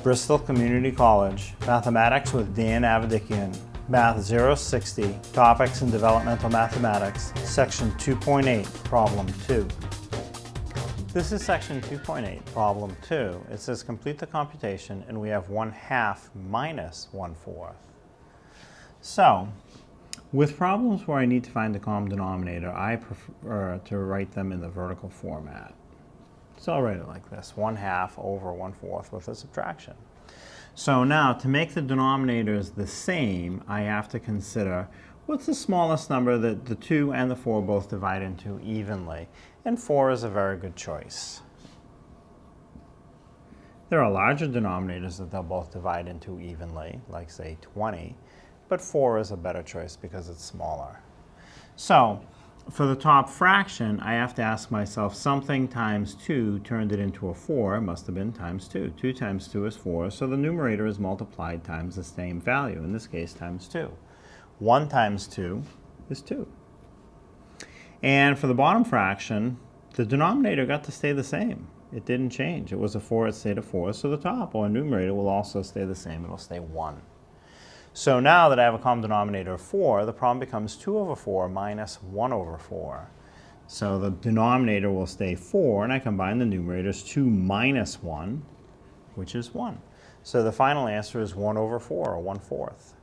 Bristol Community College, Mathematics with Dan Avedikian, Math 060, Topics in Developmental Mathematics, Section 2.8, Problem 2. This is Section 2.8, Problem 2. It says complete the computation, and we have 1/2 minus 1/4. So, with problems where I need to find the common denominator, I prefer to write them in the vertical format. So I'll write it like this, 1/2 over 1/4 with a subtraction. So now, to make the denominators the same, I have to consider what's the smallest number that the 2 and the 4 both divide into evenly. And 4 is a very good choice. There are larger denominators that they'll both divide into evenly, like say 20, but 4 is a better choice because it's smaller. So, for the top fraction, I have to ask myself, something times 2 turned it into a 4, must have been times 2. 2 times 2 is 4, so the numerator is multiplied times the same value, in this case times 2. 1 times 2 is 2. And for the bottom fraction, the denominator got to stay the same. It didn't change. It was a 4, it stayed a 4, so the top, or numerator, will also stay the same. It'll stay 1. So now that I have a common denominator of 4, the problem becomes 2 over 4 minus 1 over 4. So the denominator will stay 4, and I combine the numerators, 2 minus 1, which is 1. So the final answer is 1 over 4, or 1/4.